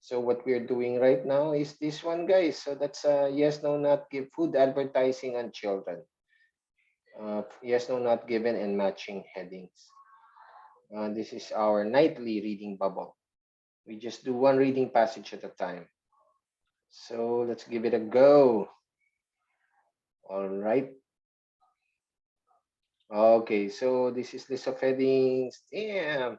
So what we're doing right now is this one, guys. So that's yes, no, not give food advertising on children. Yes, no, not given and matching headings. This is our nightly reading bubble. We just do one reading passage at a time. So let's give it a go. All right. Okay, so this is list of headings. Damn.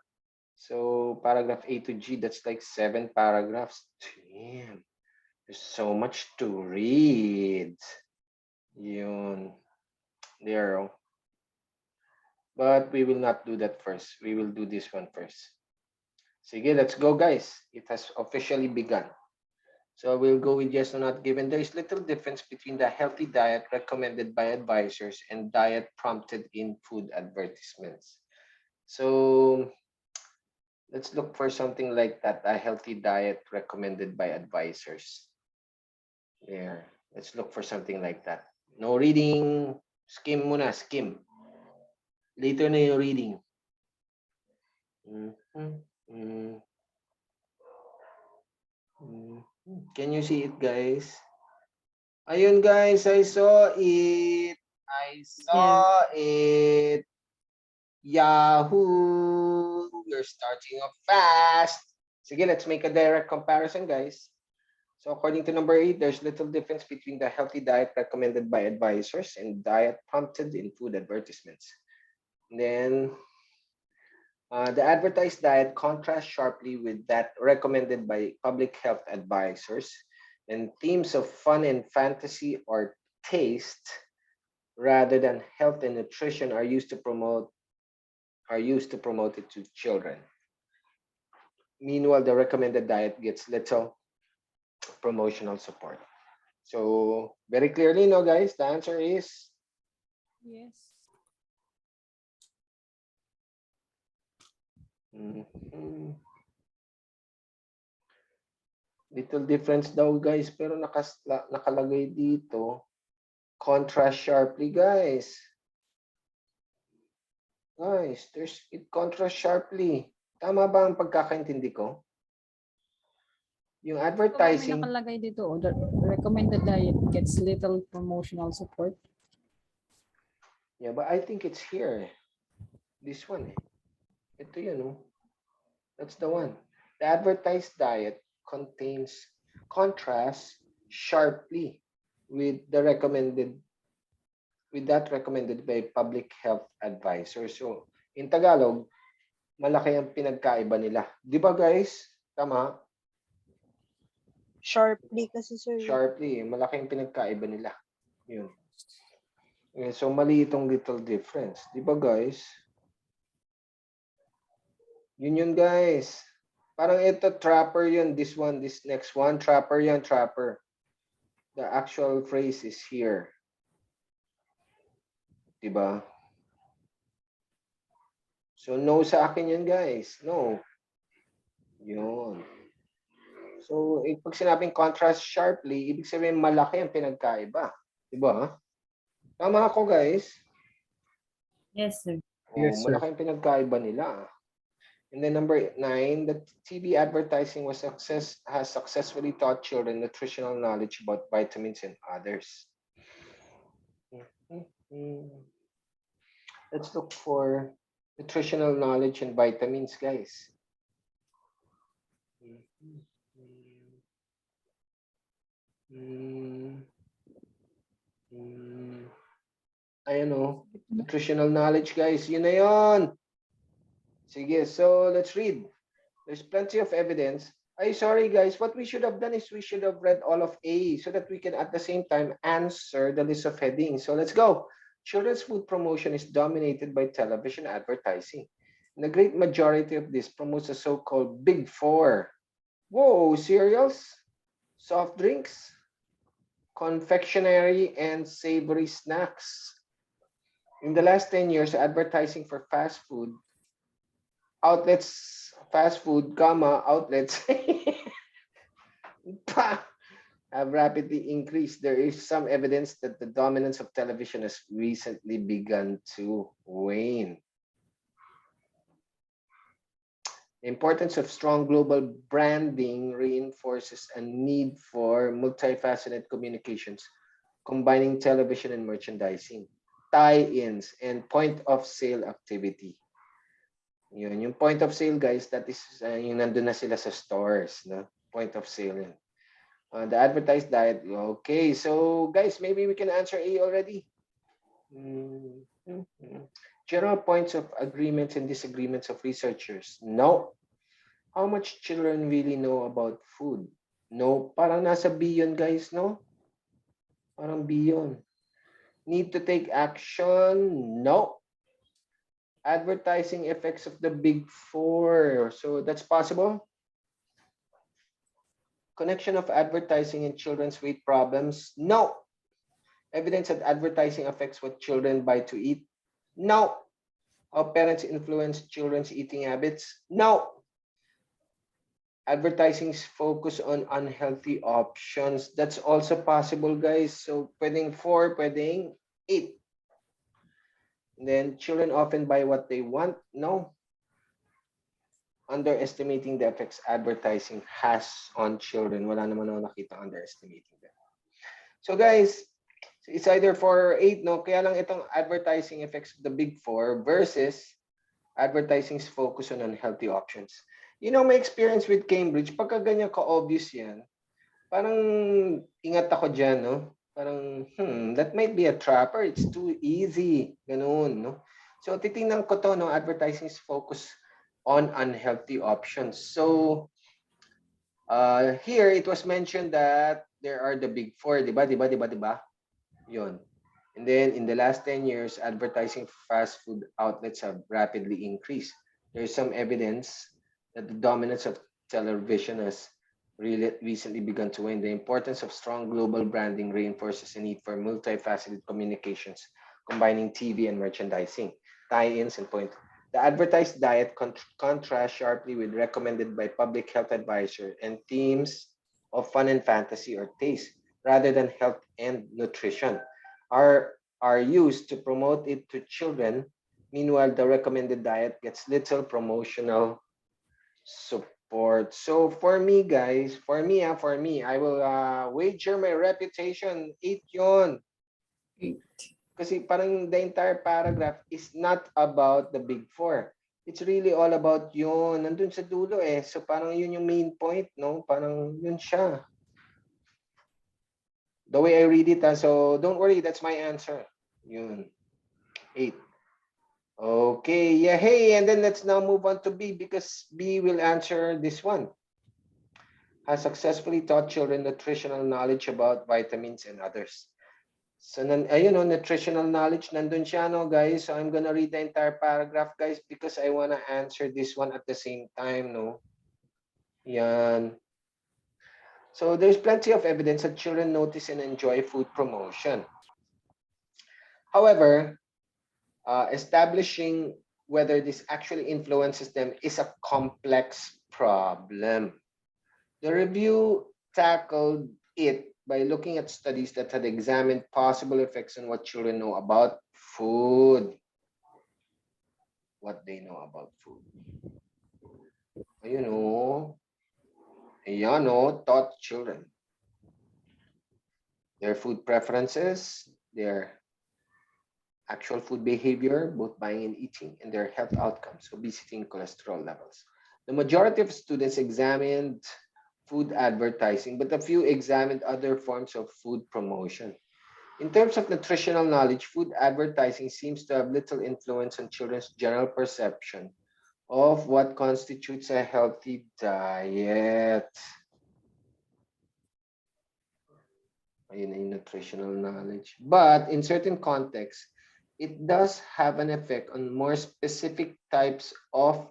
So paragraph A to G, that's like 7 paragraphs. Damn. There's so much to read. Yun. There. Oh. But we will not do that first. We will do this one first. Sige, let's go, guys. It has officially begun. So we'll go with yes or not given. There is little difference between the healthy diet recommended by advisors and diet prompted in food advertisements. So let's look for something like that, a healthy diet recommended by advisors. There. Let's look for something like that. No reading. Skim muna, skim. Later na yung reading. Can you see it, guys? Ayun, guys, I saw it. I saw it. Yahoo! You're starting off fast. Sige, let's make a direct comparison, guys. So according to number 8, there's little difference between the healthy diet recommended by advisors and diet prompted in food advertisements. And then the advertised diet contrasts sharply with that recommended by public health advisors, and themes of fun and fantasy or taste rather than health and nutrition are used to promote it to children. Meanwhile, the recommended diet gets little promotional support. So very clearly, no, guys, the answer is yes. Little difference daw, guys, pero nakalagay dito contrast sharply, guys. Guys, it contrasts sharply. Tama ba ang pagkakaintindi ko? Yung advertising. May nakalagay dito, the recommended diet gets little promotional support. Yeah, but I think it's here. This one. Ito yun, oh. That's the one. The advertised diet contrasts sharply with that recommended by public health advisors. So, in Tagalog, malaki ang pinagkaiba nila. Di ba, guys? Tama? Sharply kasi, sir. Sharply. Malaki ang pinagkaiba nila. Yun. Okay, so, mali itong little difference. Di ba, guys? Yun, guys. Parang ito, trapper yun. This next one, trapper yun, trapper. The actual phrase is here. Diba? So, no sa akin yun, guys. No. Yun. So, pag sinabing contrast sharply, ibig sabihin malaki ang pinagkaiba. Diba? Tama ako, guys? Yes, sir. Yes, sir. Malaki ang pinagkaiba nila. And then number 9, the TV advertising has successfully taught children nutritional knowledge about vitamins and others. Let's look for nutritional knowledge and vitamins, guys. Ayan o. Nutritional knowledge, guys. Yun na yun. Sige, so let's read. There's plenty of evidence. Sorry, guys. What we should have done is we should have read all of A so that we can at the same time answer the list of headings. So let's go. Children's food promotion is dominated by television advertising. And the great majority of this promotes the so-called Big Four. Whoa, cereals, soft drinks, confectionery, and savory snacks. In the last 10 years, advertising for fast food outlets, outlets have rapidly increased. There is some evidence that the dominance of television has recently begun to wane. The importance of strong global branding reinforces a need for multifaceted communications, combining television and merchandising, tie-ins, and point of sale activity. Yun, yung point of sale guys, that is yung nandun na sila sa stores, no? Point of sale yun. The advertised diet. Okay, so guys, maybe we can answer A already. General points of agreements and disagreements of researchers. No. How much children really know about food? No. Parang nasa B yun, guys, no? Parang B yun. Need to take action? No. Advertising effects of the big four. So that's possible. Connection of advertising and children's weight problems? No. Evidence that advertising affects what children buy to eat? No. How parents influence children's eating habits? No. Advertising's focus on unhealthy options. That's also possible, guys. So pwedeng 4, pwedeng 8. And then children often buy what they want? No. Underestimating the effects advertising has on children. Wala naman ako nakita underestimating them. So guys, it's either 4 or 8, no? Kaya lang itong advertising effects of the big four versus advertising's focus on unhealthy options. You know, my experience with Cambridge, pagka ganyan ka-obvious yan, parang ingat ako dyan, no? Parang, that might be a trap or it's too easy. Ganun, no? So, titingnan ko to, no? Advertising's focus on unhealthy options. So, here, it was mentioned that there are the big four, di ba? Yun. And then in the last 10 years, advertising fast food outlets have rapidly increased. There's some evidence that the dominance of television has really recently begun to wane. The importance of strong global branding reinforces the need for multifaceted communications, combining TV and merchandising, tie-ins and point. The advertised diet contrasts sharply with recommended by public health advisor and themes of fun and fantasy or taste rather than health and nutrition are used to promote it to children. Meanwhile, the recommended diet gets little promotional support. So for me, guys, for me, I will wager my reputation. 8 yun. 8. Kasi parang the entire paragraph is not about the big four. It's really all about yun. Nandun sa dulo eh. So parang yun yung main point, no? Parang yun siya. The way I read it, so don't worry, that's my answer. Yun. 8. Okay, yeah, hey, and then let's now move on to B because B will answer this one. Has successfully taught children nutritional knowledge about vitamins and others. So, ayun, no, nutritional knowledge, nandun siya, no, guys. So, I'm gonna read the entire paragraph, guys, because I wanna answer this one at the same time, no? Yan. So, there's plenty of evidence that children notice and enjoy food promotion. However, establishing whether this actually influences them is a complex problem. The review tackled it by looking at studies that had examined possible effects on what children know about food. What they know about food. You know, taught children their food preferences, their actual food behavior, both buying and eating, and their health outcomes, obesity and cholesterol levels. The majority of students examined food advertising, but a few examined other forms of food promotion. In terms of nutritional knowledge, food advertising seems to have little influence on children's general perception of what constitutes a healthy diet. Ayun na yung nutritional knowledge. But in certain contexts, it does have an effect on more specific types of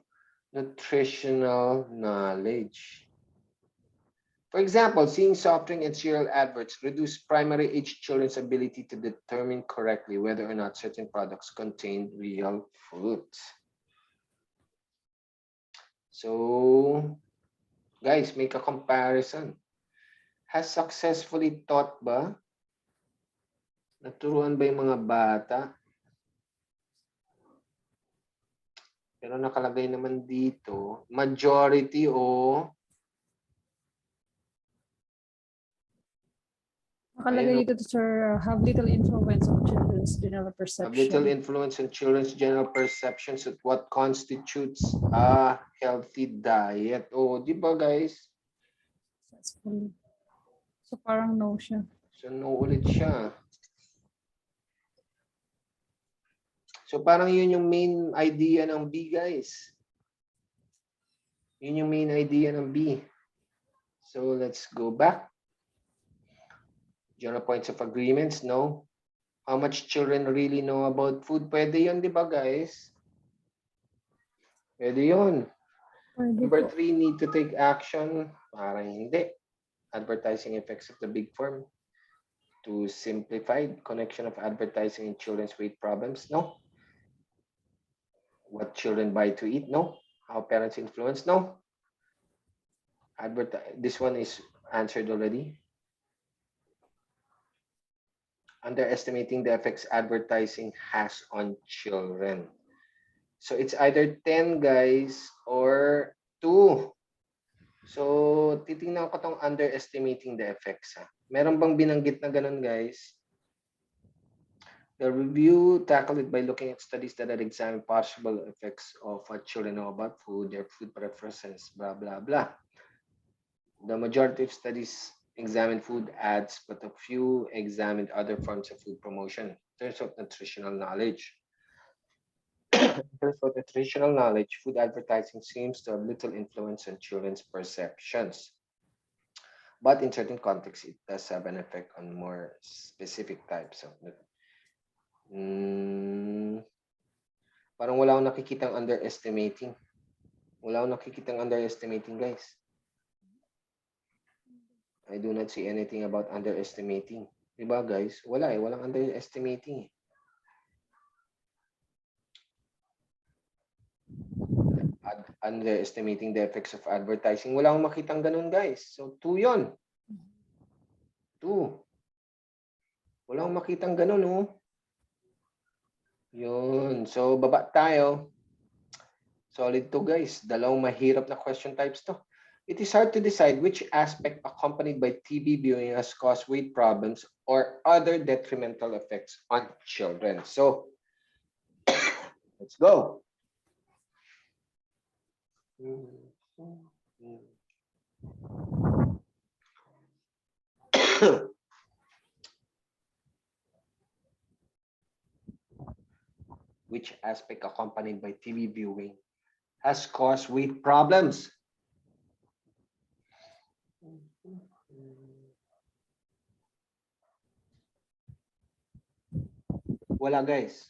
nutritional knowledge. For example, seeing soft drink and cereal adverts reduce primary age children's ability to determine correctly whether or not certain products contain real fruit. So, guys, make a comparison. Has successfully taught ba? Naturuan ba yung mga bata? Pero nakalagay naman dito, majority o Nakalagay dito, sir, have little influence on children's general have little perception. influence on children's general perceptions of what constitutes a healthy diet. Oh, di ba guys? Successful. So parang no siya. So, no ulit siya. So, parang yun yung main idea ng B, guys. Yun yung main idea ng B. So, let's go back. General points of agreements, no? How much children really know about food? Pwede yun, di ba, guys? Pwede yun. Pwede Number po. 3, need to take action. Parang hindi. Advertising effects of the big form. To simplified connection of advertising in children's weight problems, no? What children buy to eat, no? How parents influence, no? This one is answered already. Underestimating the effects advertising has on children. So it's either 10 guys or 2. So titingnan ko tong underestimating the effects. Ha? Meron bang binanggit na ganun guys? The review tackled it by looking at studies that had examined possible effects of what children know about food, their food preferences, blah, blah, blah. The majority of studies examined food ads, but a few examined other forms of food promotion in terms of nutritional knowledge. In terms of nutritional knowledge, food advertising seems to have little influence on children's perceptions. But in certain contexts, it does have an effect on more specific types of parang wala akong nakikitang underestimating. Wala akong nakikitang underestimating, guys. I do not see anything about underestimating. Diba, guys? Wala eh. Walang underestimating eh. Underestimating the effects of advertising. Wala akong makitang ganun, guys. So, 2 yun. 2. Wala akong makitang ganun, oh. Yun. So, baba tayo. Solid to, guys. Dalawang mahirap na question types to. It is hard to decide which aspect accompanied by TV viewing has caused weight problems or other detrimental effects on children. So, let's go. Which aspect accompanied by TV viewing has caused weight problems? Wala, guys.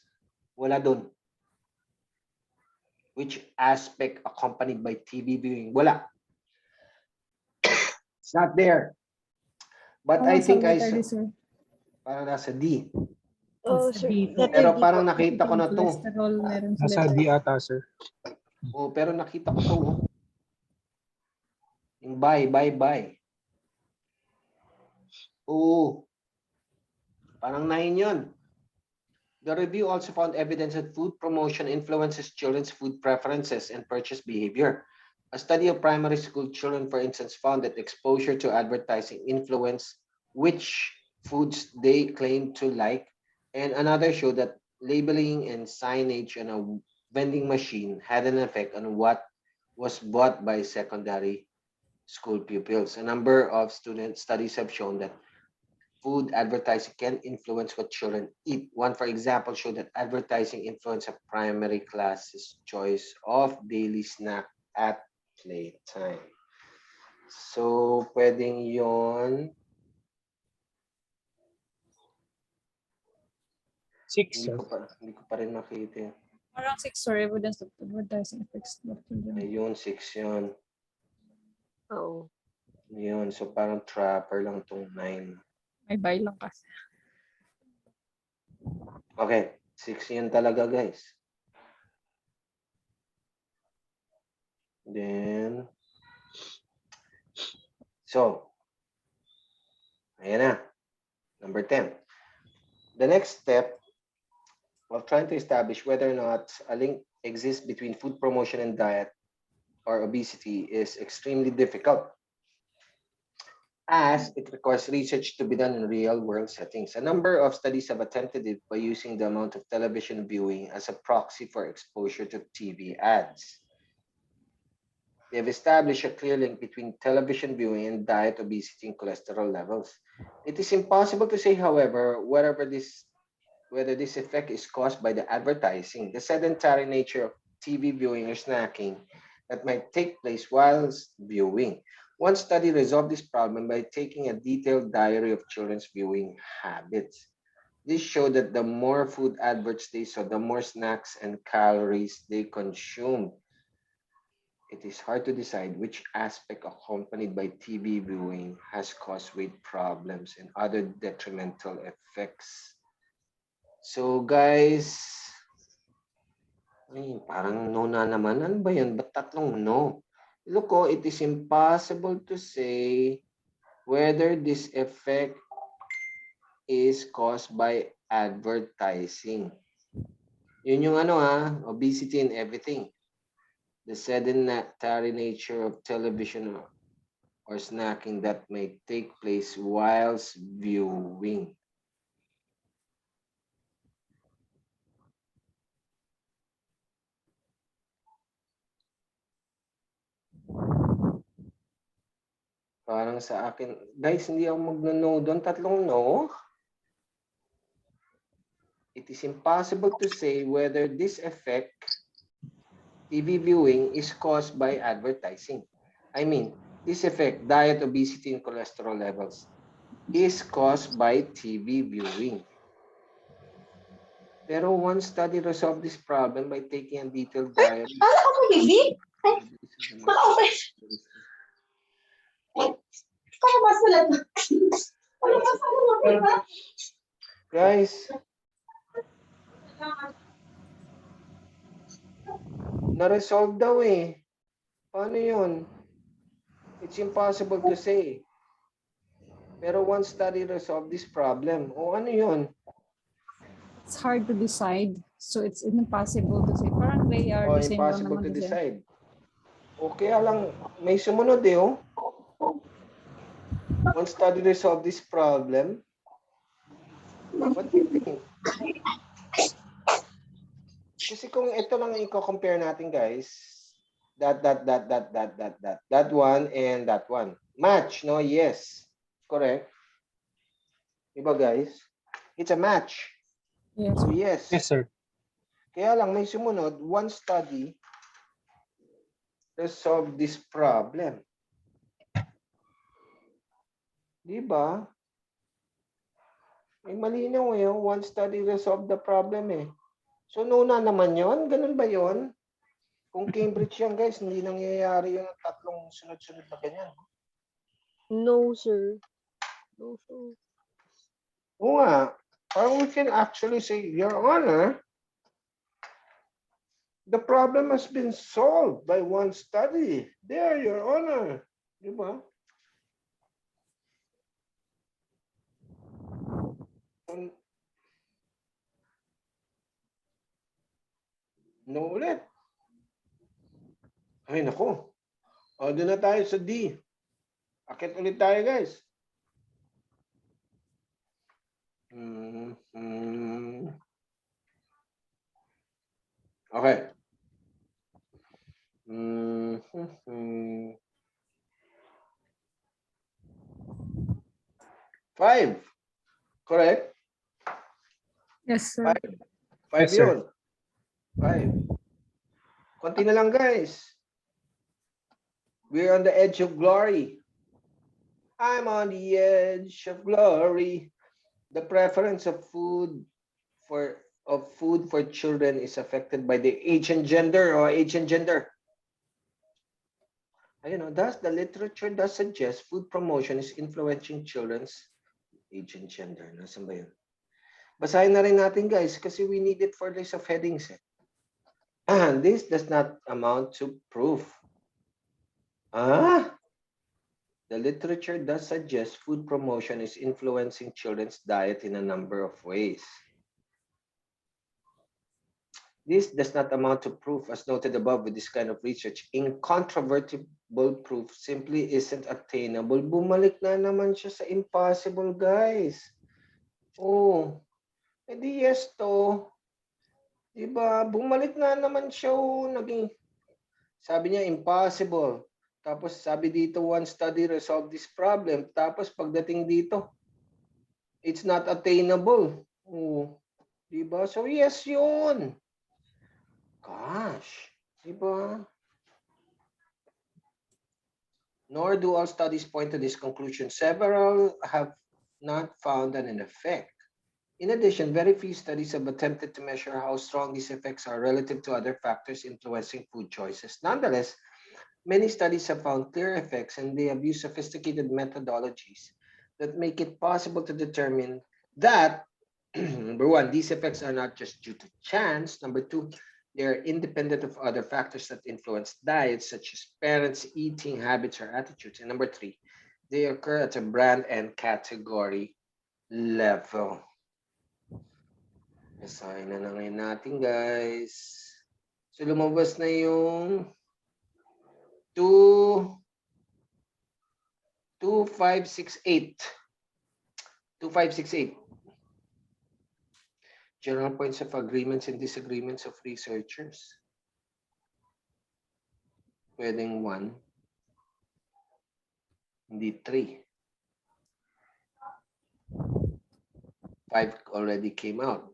Wala dun. Which aspect accompanied by TV viewing? Wala. It's not there. But I think I saw. Parang nasa D. Oh, Nasa sir. D po. Pero Letter D parang po. nakita ko na to. Cholesterol, meron sa Nasa letter. D ata, sir. Oh, pero nakita ko to. Oh. Yung buy. Oo. Parang 9 yun. The review also found evidence that food promotion influences children's food preferences and purchase behavior. A study of primary school children, for instance, found that exposure to advertising influenced which foods they claim to like, and another showed that labeling and signage on a vending machine had an effect on what was bought by secondary school pupils. A number of student studies have shown that food advertising can influence what children eat. One, for example, showed that advertising influenced a primary class's choice of daily snack at playtime. So, pwedeng yon. 6, sir. Hindi ko pa rin makita. Parang 6 or evidence of advertising effects. Ayun, 6 yun. Oo. Yun, so parang trapper lang tong 9. May buy lang kasi. Okay, 6 yun talaga, guys. Then, so, ayan na. Number 10. The next step of trying to establish whether or not a link exists between food promotion and diet or obesity is extremely difficult, as it requires research to be done in real-world settings. A number of studies have attempted it by using the amount of television viewing as a proxy for exposure to TV ads. They have established a clear link between television viewing and diet, obesity, and cholesterol levels. It is impossible to say, however, whether this effect is caused by the advertising, the sedentary nature of TV viewing, or snacking that might take place whilst viewing. One study resolved this problem by taking a detailed diary of children's viewing habits. This showed that the more food adverts they saw, the more snacks and calories they consumed. It is hard to decide which aspect accompanied by TV viewing has caused weight problems and other detrimental effects. So guys, ay, parang no na naman. Ano ba yun? Ba't tatlong no? Look, oh, it is impossible to say whether this effect is caused by advertising. Yun yung ano obesity and everything. The sedentary nature of television or snacking that may take place whilst viewing. Parang sa akin, guys, hindi ako magno-no doon. Tatlong no. It is impossible to say whether this effect, TV viewing, is caused by advertising. I mean, this effect, diet, obesity, and cholesterol levels, is caused by TV viewing. Pero one study resolved this problem by taking a detailed diary. Guys, na-resolve daw eh. Paano yun? It's impossible to say. Pero one study resolved this problem. O ano yun? It's hard to decide. So it's impossible to say. Parang they are O the same lang impossible naman to kasi. decide. O kaya lang, may sumunod eh oh. One study resolved this problem. What do you think? Kasi kung ito lang i-compare natin guys, that one and that one. Match, no? Yes. Correct. Diba guys? It's a match. Yes. So yes. Yes, sir. Kaya lang may sumunod, one study resolved this problem. Diba? May malinaw eh. One study resolved the problem eh. So no na naman yon, ganun ba yon? Kung Cambridge yan guys, hindi nangyayari yung tatlong sunod-sunod na ganyan. No, sir. No, sir. Oo nga, parang we can actually say, Your Honor, the problem has been solved by one study. There, Your Honor. Di ba? No ulit. Ay, naku. O, doon na tayo sa D. Akit ulit tayo, guys. Okay. Five. Correct? Yes, sir. Five Yes, sir. yun. Five. Konti na lang, guys. We're on the edge of glory. I'm on the edge of glory. The preference of food for children is affected by the age and gender or age and gender. Thus the literature does suggest food promotion is influencing children's age and gender. Nasaan ba yun? Basahin na rin natin guys kasi we need it for list of headings. And this does not amount to proof. The literature does suggest food promotion is influencing children's diet in a number of ways. This does not amount to proof as noted above with this kind of research. Incontrovertible proof simply isn't attainable. Bumalik na naman siya sa impossible, guys. Oh, edi yes to. Diba? Bumalik na naman siya. Oh, naging, sabi niya impossible. Tapos sabi dito, one study resolved this problem. Tapos pagdating dito, it's not attainable. Oh, diba? So yes yun. Gosh, diba? Nor do all studies point to this conclusion. Several have not found an effect. In addition, very few studies have attempted to measure how strong these effects are relative to other factors influencing food choices. Nonetheless, many studies have found clear effects, and they have used sophisticated methodologies that make it possible to determine that, number one, these effects are not just due to chance. Number two, they are independent of other factors that influence diets, such as parents' eating habits or attitudes. And number three, they occur at a brand and category level. Basahin na ngayon natin, guys. So, lumabas na yung 2568. 2568. General points of agreements and disagreements of researchers. Pwedeng 1, hindi 3. 5 already came out.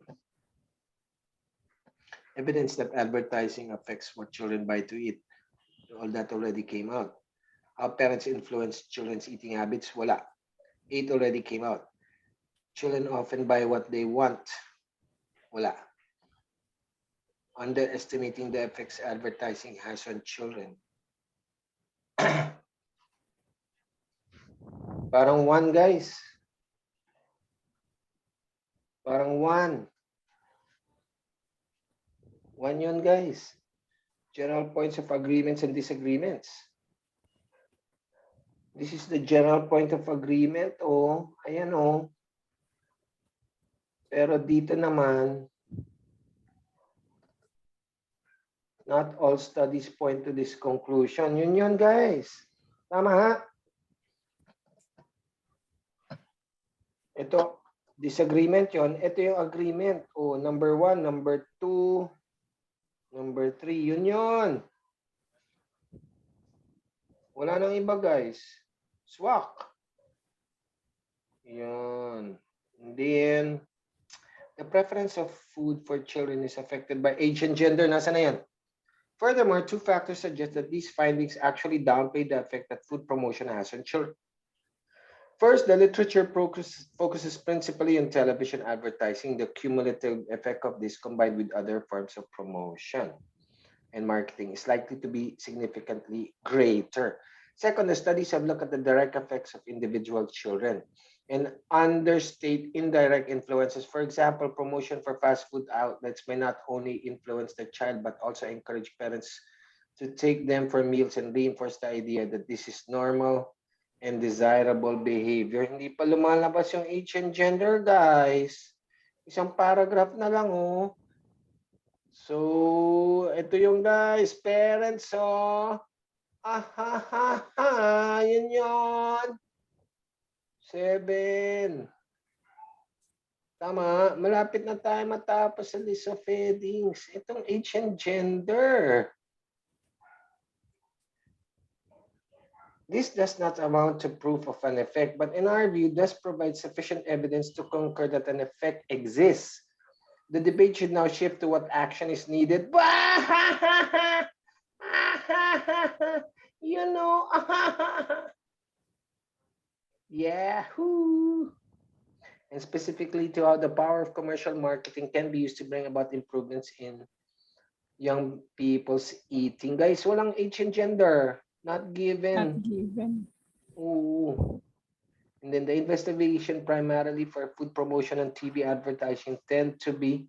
Evidence that advertising affects what children buy to eat. All that already came out. How parents influence children's eating habits? Wala. 8 already came out. Children often buy what they want. Wala. Underestimating the effects advertising has on children. Parang 1, guys. Parang 1. 1 yun, guys. General points of agreements and disagreements. This is the general point of agreement. Oh, ayan oh. Pero dito naman, not all studies point to this conclusion. Yun yun, guys. Tama ha? Ito, disagreement yon. Ito yung agreement. Oh, number 1, number 2, number 3. Yun yun. Wala nang iba, guys. Swak. Yun. And then, the preference of food for children is affected by age and gender. Nasa na yan? Furthermore, 2 factors suggest that these findings actually downplay the effect that food promotion has on children. First, the literature focuses principally on television advertising. The cumulative effect of this combined with other forms of promotion and marketing is likely to be significantly greater. Second, the studies have looked at the direct effects of individual children and understate indirect influences. For example, promotion for fast food outlets may not only influence the child but also encourage parents to take them for meals and reinforce the idea that this is normal and desirable behavior. Hindi pa lumalabas yung age and gender, guys. Isang paragraph na lang, oh. So, ito yung guys, parents, oh. Yun yun. 7. Tama, malapit na tayo matapos sa list of headings. Itong age and gender. This does not amount to proof of an effect, but in our view, does provide sufficient evidence to concur that an effect exists. The debate should now shift to what action is needed. You know, Yahoo! And specifically to how the power of commercial marketing can be used to bring about improvements in young people's eating. Guys, walang age and gender. Not given. Not given. Ooh. And then the investigation primarily for food promotion and TV advertising tend to be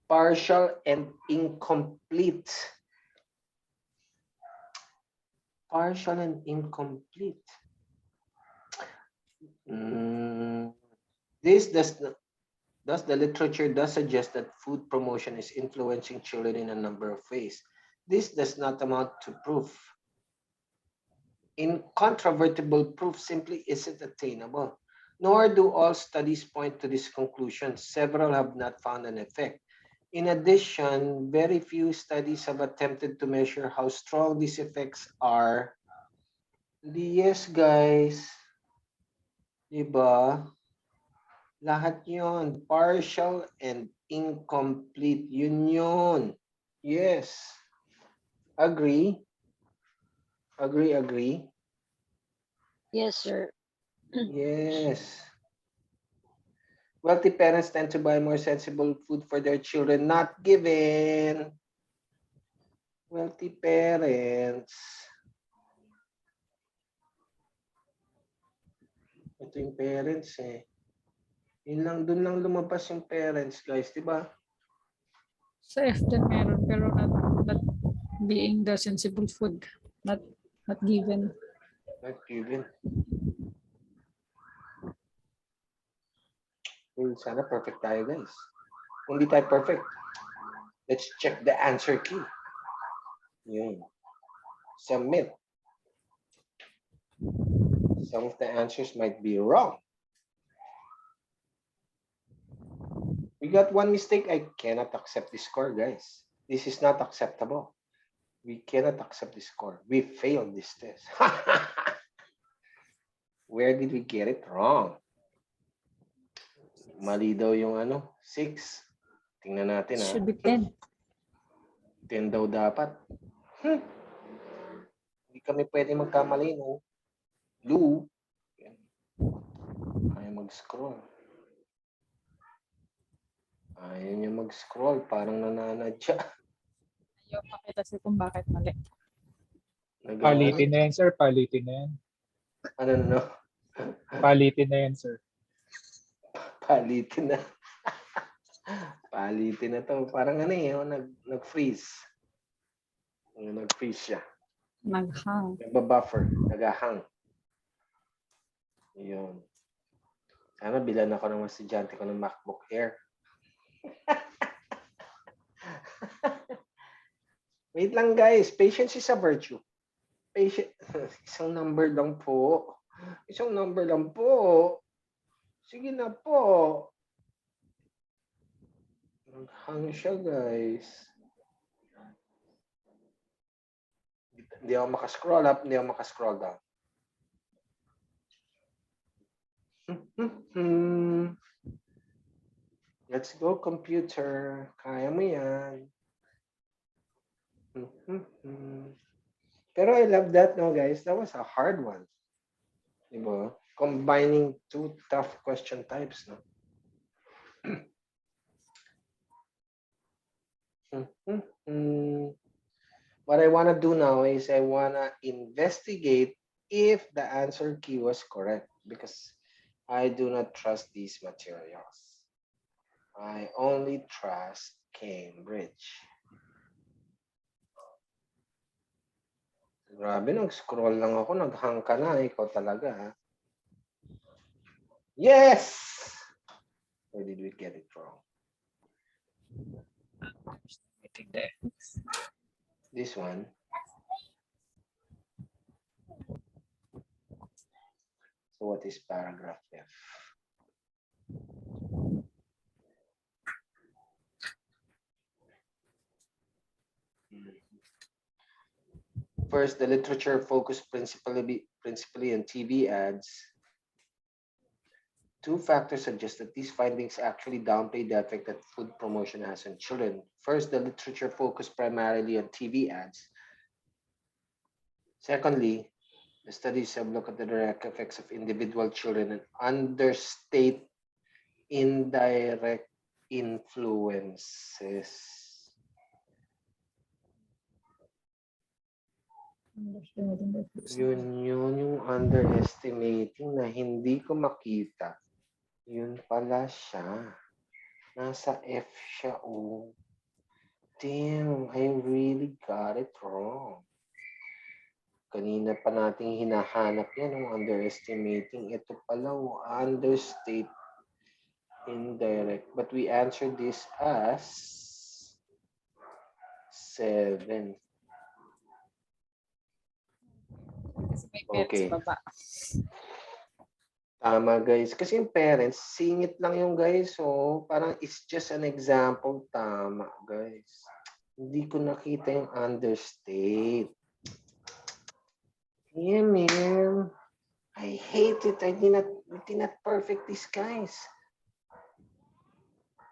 partial and incomplete. Partial and incomplete. This does not, Thus, the literature does suggest that food promotion is influencing children in a number of ways. This does not amount to proof. Incontrovertible proof simply isn't attainable, nor do all studies point to this conclusion. Several have not found an effect. In addition, very few studies have attempted to measure how strong these effects are. Yes, guys. Diba? Lahat yon, partial and incomplete. Yun. Yes. Agree? Agree? Yes, sir. Yes. Wealthy parents tend to buy more sensible food for their children, not given. Wealthy parents. Ito yung parents eh. Dun lang lumabas yung parents, guys, di ba? Sa FD meron, pero not being the sensible food. Not given. Not given. Well, sana perfect tayo, guys. Kung di tayo perfect, let's check the answer key. Yun. Submit. Some of the answers might be wrong. We got one mistake. I cannot accept this score, guys. This is not acceptable. We cannot accept this score. We failed this test. Where did we get it wrong? Mali daw yung 6. Tingnan natin ha. Should be 10. 10 daw dapat. Hindi kami pwede magkamali, no? Lou. Ayaw mag-scroll. Ayaw niya mag-scroll. Parang nananadya. Ayaw pakita sa kung bakit mali. Palitin na yan, sir. Palitin na yan. Ano? Palitin na yan, sir. Palitin na. Palitin na to. Parang nag-freeze. Nag-freeze siya. Naghang. Nagbabuffer. Nagahang. Yun. Sana bilan ako ng estudyante ko ng MacBook Air. Wait lang, guys. Patience is a virtue. Isang number lang po. Isang number lang po. Sige na po. Naghang siya, guys. Hindi ako makascroll up, hindi ako makascroll down. Let's go, computer. Kaya mo yan. Pero I love that, no, guys? That was a hard one. Diba? Combining two tough question types, no? What I want to do now is I want to investigate if the answer key was correct because I do not trust these materials. I only trust Cambridge. Grabe, nag-scroll lang ako, naghang ka na, ikaw talaga. Ha? Yes! Or did we get it wrong? This one. So what is paragraph F? First, the literature focused principally on TV ads. Two factors suggest that these findings actually downplay the effect that food promotion has on children. First, the literature focused primarily on TV ads. Secondly, the studies have looked at the direct effects of individual children and understate indirect influences. Yun yung underestimating na hindi ko makita. Yun pala siya. Nasa F siya, oh. Damn, I really got it wrong. Kanina pa nating hinahanap yan, underestimating. Ito pala, understate Indirect. But we answered this as 7. Kasi may parents Okay. baba. Tama guys. Kasi yung parents, singit lang yung guys. So, parang it's just an example. Tama guys. Hindi ko nakita yung understate. Yeah, man. I hate it. I did not perfect this, guys.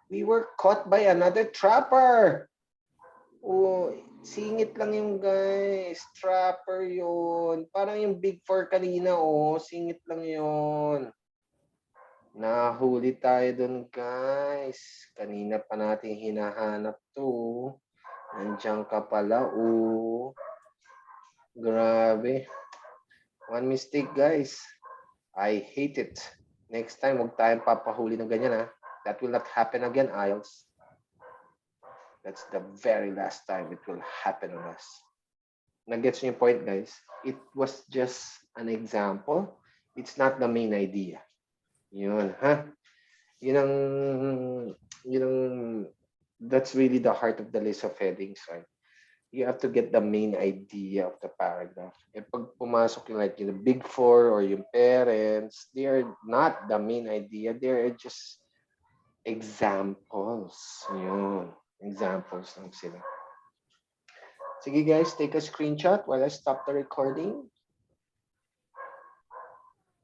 We were caught by another trapper. Oh, singit lang yung guys. Trapper yun. Parang yung Big Four kanina, oh. Singit lang yun. Nahuli tayo dun, guys. Kanina pa natin hinahanap to. Nandiyan ka pala, oh. Grabe. One mistake, guys. I hate it. Next time, huwag tayong papahuli ng ganyan, ha? That will not happen again, IELTS. That's the very last time it will happen on us. Nag-gets niyo yung point, guys? It was just an example. It's not the main idea. Yun, ha? That's really the heart of the list of headings, right? You have to get the main idea of the paragraph. Eh, pag pumasok yung like yung Big Four or yung parents, they are not the main idea. They are just examples. Yun. Examples lang sila. Sige guys, take a screenshot while I stop the recording.